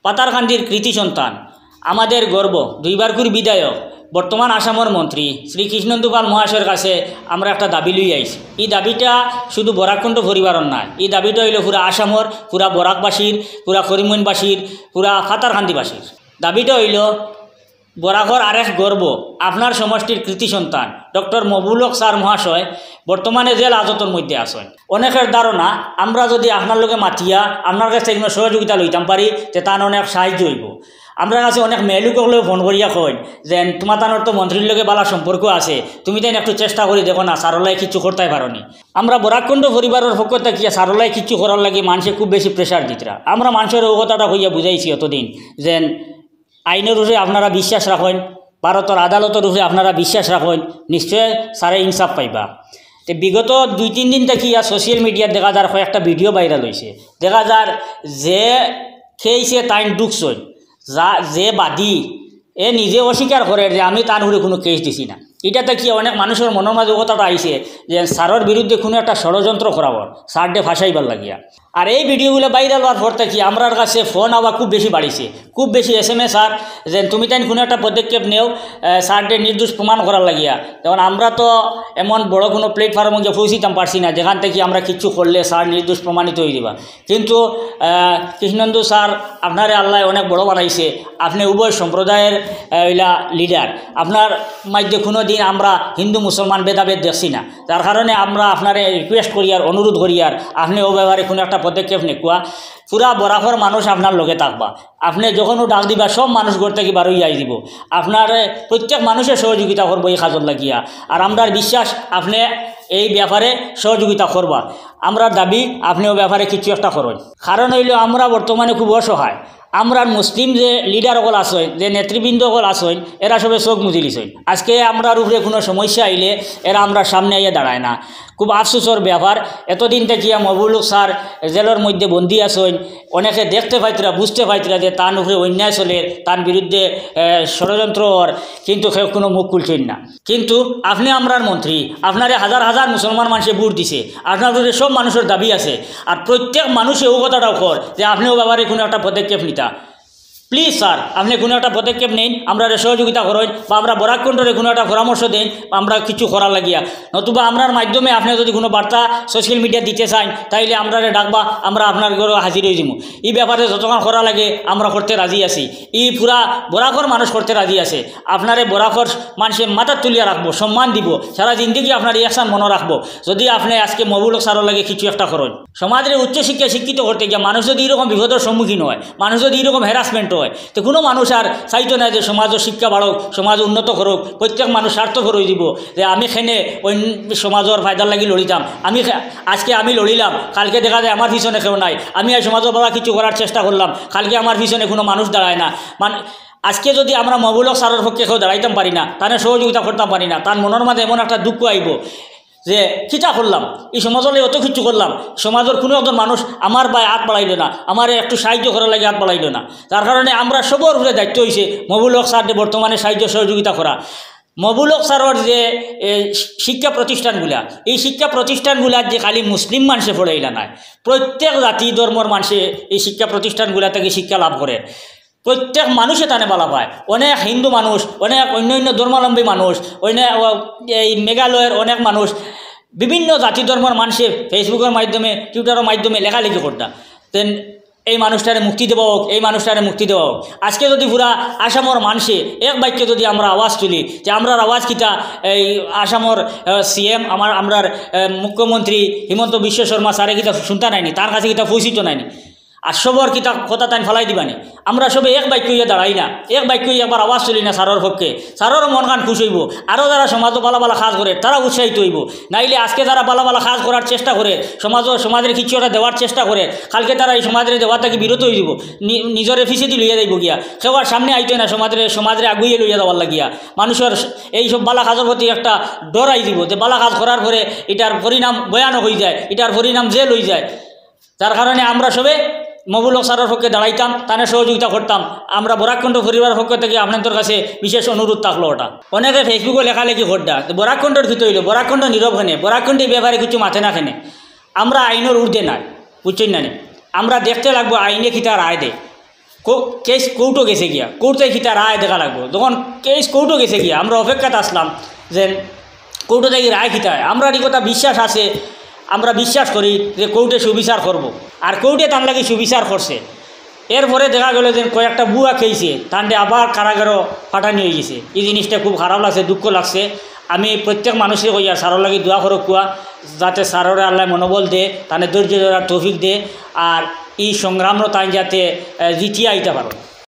পাতারকান্দির কৃতি সন্তান, আমাদের গর্ব, দুইবারকুর বিধায়ক, বর্তমান আসামের মন্ত্রী শ্রী কৃষ্ণেন্দু পাল মহাশয়ের কাছে আমরা একটা দাবি লই আইছি। এই দাবিটা শুধু বরাককুণ্ড পরিবারের নয়, এই দাবিটা হইল পুরা আসামর, পুরা বরাকবাসীর, পুরা করিমগঞ্জবাসীর, পুরা পাতারকান্দিবাসীর। দাবিটা হইল বরাকর আরেক গর্ব, আপনার সমষ্টির কৃতি সন্তান ডক্টর মবুল হক স্যার মহাশয় বর্তমানে জেল হাজতের মধ্যে আছেন। অনেকের ধারণা আমরা যদি আপনার লোকে মাতিয়া আপনার কাছ থেকে সহযোগিতা লইতাম পারি যে তার অনেক সাহায্য হইব। আমরা কাছে অনেক মেয়েলোকগুলো ফোন করিয়া কইন যে তোমার তানোর তো মন্ত্রীর লোকে বালা সম্পর্ক আছে, তুমি তাই একটু চেষ্টা করি দেখো না সারলাই কিচ্ছু করতে পারোনি। আমরা বরাককুণ্ড পরিবারের পক্ষ থেকে সারলাই কিচ্ছু করার লাগে মানুষে খুব বেশি প্রেশার দিতরা। আমরা মানুষের ও কথাটা হইয়া বুঝাইছি অতদিন যে আইনের উপরে আপনারা বিশ্বাস রাখেন, ভারতের আদালতের উপরে আপনারা বিশ্বাস রাখেন, নিশ্চয় সারে ইনসাফ পাইবা। তো বিগত 2-3 দিন থেকে সোশ্যাল মিডিয়াত দেখা যার কয়েকটা ভিডিও ভাইরাল হয়েছে। দেখা যার যে খেয়েছে তাই ডুকছই, যে বাদী এ নিজে অস্বীকার করে যে আমি তার উপরে কোনো কেস দিছি না। এটাতে কি অনেক মানুষের মনের মাঝে কথাটা আইছে যে স্যারের বিরুদ্ধে কোনো একটা ষড়যন্ত্র করাবার, স্যারডে ফাঁসাইবার লাগিয়া। আর এই ভিডিওগুলো ভাইরাল হওয়ার পর থেকে আমরার কাছে ফোন আবার খুব বেশি বাড়িছে, খুব বেশি SMS আর যে তুমি তাই কোনো একটা পদক্ষেপ নেও স্যারডে নির্দোষ প্রমাণ করার লাগিয়া। যেমন আমরা তো এমন বড় কোনো প্ল্যাটফর্মে গিয়ে পৌঁছিতাম পারছি না যেখান থেকে আমরা কিচ্ছু করলে স্যার নির্দোষ প্রমাণিত হয়ে দিবা। কিন্তু কৃষ্ণেন্দু স্যার আপনারে আল্লাহ অনেক বড় বানাইছে, আপনি উভয় সম্প্রদায়ের লিডার, আপনার মধ্যে কোনো দিন আমরা হিন্দু মুসলমান ভেদাভেদ দেখছি না। তার কারণে আমরা আপনারে রিকোয়েস্ট করি আর অনুরোধ করি আর আপনি ও ব্যাপারে কোনো একটা পদক্ষেপ নেকুয়া। পুরা বরাকর মানুষ আপনার লগে থাকবা, আপনি যখনও ডাক দিবা সব মানুষ ঘর থেকে বারোই আই দিব, আপনার প্রত্যেক মানুষের সহযোগিতা করবো এই কাজত লাগিয়া। আর আমরা বিশ্বাস আপনি এই ব্যাপারে সহযোগিতা করবা। আমরা দাবি আপনি ও ব্যাপারে কিছু একটা করুন। কারণ হইল আমরা বর্তমানে খুব অসহায়। আমরা মুসলিম যে লিডারসকল আসেন, যে নেতৃবৃন্দসকল আসেন, এরা সবে চোখ মুজি লিছেন। আজকে আমরার উপরে কোনো সমস্যা আইলে এরা আমরা সামনে আইয়া দাঁড়ায় না। খুব আফসোসের ব্যাপার, এতদিন থেকে মবুল হক স্যার জেলের মধ্যে বন্দী আসেন। অনেকে দেখতে পাইতরা, বুঝতে পাইতরা যে তার উপরে অন্যায় চলে, তার বিরুদ্ধে ষড়যন্ত্র, কিন্তু কেউ কোনো মুখ খুলছেন না। কিন্তু আপনি আমরার মন্ত্রী, আপনারে হাজার হাজার মুসলমান মানুষে ভোট দিছে, আপনার উপরে সব মানুষের দাবি আছে। আর প্রত্যেক মানুষে ও কথাটাও কর যে আপনিও ব্যাপারে কোনো একটা পদক্ষেপ নিতা। প্লিজ স্যার আপনি কোনো একটা পদক্ষেপ নেন, আমরা সহযোগিতা করেন বা আমরা বরাককুণ্ডরে কোনো একটা পরামর্শ দেন, আমরা কিছু করার লাগিয়া। নতুবা আমরার মাধ্যমে আপনি যদি কোনো বার্তা সোশ্যাল মিডিয়া দিতে চান তাইলে আমরা ডাকবা, আমরা আপনার ঘরে হাজির হয়ে যাব। এই ব্যাপারে যতক্ষণ করা লাগে আমরা করতে রাজি আছি। এই পুরা বরাকর মানুষ করতে রাজি আছে। আপনারে বরাকর মানুষে মাথা তুলিয়া রাখবো, সম্মান দিব, সারা জিন্দগি আপনার একসান মনে রাখবো যদি আপনি আজকে মবুল হক স্যারের লাগে কিছু একটা করেন। সমাজের উচ্চশিক্ষা শিক্ষিত করতে গিয়ে মানুষ যদি এরকম বিপদের সম্মুখীন হয়, মানুষ যদি এরকম হ্যারাসমেন্ট হয়, তো কোনো মানুষ আর চাইতো না যে সমাজের শিক্ষা বাড়ক, সমাজ উন্নত করুক। প্রত্যেক মানুষ স্বার্থপর হয়ে দিব যে আমি খেনে অন্য সমাজের ফায়দার লাগি লড়িতাম, আজকে আমি লড়িলাম, কালকে দেখা যায় আমার পিছনে কেউ নাই, আমি এই সমাজের বাবা কিছু করার চেষ্টা করলাম, কালকে আমার পিছনে কোনো মানুষ দাঁড়ায় না। আজকে যদি আমরা মবুল হক স্যারের পক্ষে কেউ দাঁড়াইতাম পারি না, তাহলে সহযোগিতা করতাম পারি না, তার মনের মাঝে এমন একটা দুঃখ আইব যে কিটা করলাম, এই সমাজলে অত কিছু করলাম, সমাজের কোনো একজন মানুষ আমার বাই হাত বাড়াইল না, আমার একটু সাহায্য করার লাগে হাত বাড়াইল না। তার কারণে আমরা সবর উপরে দায়িত্ব হয়েছে মবুল হক স্যারকে বর্তমানে সাহায্য সহযোগিতা করা। মবুল হক স্যারের যে শিক্ষা প্রতিষ্ঠানগুলা, এই শিক্ষা প্রতিষ্ঠানগুলার যে খালি মুসলিম মানুষে পড়াইলা নাই, প্রত্যেক জাতি ধর্মর মানুষে এই শিক্ষা প্রতিষ্ঠানগুলা থেকে শিক্ষা লাভ করে। প্রত্যেক মানুষে তানে বলা পায়। অনেক হিন্দু মানুষ, অনেক অন্য ধর্মাবলম্বী মানুষ, অনেক এই মেঘালয়ের অনেক মানুষ, বিভিন্ন জাতি ধর্মের মানুষে ফেসবুকের মাধ্যমে, টুইটারের মাধ্যমে লেখালেখি করতাম তেন এই মানুষটারে মুক্তি দেওয়া হোক, এই মানুষটারে মুক্তি দেওয়া হোক। আজকে যদি পুরা আসামর মানুষে এক বাক্যে যদি আমরা আওয়াজ তুলি যে আমরার আওয়াজ কিতা এই আসামর CM আমরার মুখ্যমন্ত্রী হিমন্ত বিশ্ব শর্মা স্যারে কিতা শুনতে নাইনি, তার কাছে কিতা পৌঁছিত নাইনি, আর সবর কিতা কথা তাই ফেলাই দিবানি। আমরা সবে এক বাক্য হইয়া দাঁড়াই না, এক বাক্য হইয়া একবার আওয়াজ তুলি না স্যারের পক্ষে, স্যারেরও মন কান খুশ হইব। আরও যারা সমাজও ভালো ভালো কাজ করে তারা উৎসাহিত হইব। নাইলে আজকে যারা ভালো ভালো কাজ করার চেষ্টা করে, সমাজের কিছু একটা দেওয়ার চেষ্টা করে, কালকে তারা এই সমাজের দেওয়ার থেকে বিরত হয়ে যাব, নিজের এফিসিটি লইয়া যাইব গিয়া, সেবার সামনে আইতো না সমাজের আগুইয়ে লইয়া দেওয়ার লাগিয়া। মানুষের এইসব বালা কাজের প্রতি একটা ডর আই দিব যে বালা কাজ করার পরে এটার পরিণাম ভয়ানক হয়ে যায়, এটার পরিণাম জেল হয়ে যায়। যার কারণে আমরা সবে মবুল হক স্যারের পক্ষে দাঁড়াইতাম, তানে সহযোগিতা করতাম। আমরা বরাককুণ্ড পরিবারের পক্ষ থেকে আপনাদের কাছে বিশেষ অনুরোধ থাকলো। ওটা অনেকে ফেসবুকে লেখালেখি করতা বরাককুণ্ডর ভিতর হইল, বরাককুণ্ড নীরব খেনে, বরাককুণ্ড এই ব্যাপারে কিছু মাথে না খেনে। আমরা আইনের ঊর্ধ্বে নাই, বুঝছেন না, আমরা দেখতে লাগবো আইনে কিতা রায় দেয়। কেস কোর্টও গেছে গিয়া, কোর্টে খিতা রায় দেখা লাগবো। যখন কেস কোর্টও গেছে গিয়া আমরা অপেক্ষাতে আসলাম যে কোর্টে থেকে রায় খিতা হয়। আমরা এই কথা বিশ্বাস আছে, আমরা বিশ্বাস করি যে কোর্টে সুবিচার করব। আর কোর্টে তার লাগে সুবিচার করছে। এরপরে দেখা গেল যে কয়েকটা বুয়া খেয়েছে, তান্ডে আবার কারাগারও ফাটানি হয়ে গেছে। এই জিনিসটা খুব খারাপ লাগছে, দুঃখ লাগছে। আমি প্রত্যেক মানুষের কইয়া সারর লাগে দোয়া করো কুয়া, যাতে সাররে আল্লাহ মনোবল দে, তাদের ধৈর্য ধরার তৌফিক দে, আর এই সংগ্রামও তাই যাতে জিতিয়ে আইতে পারো।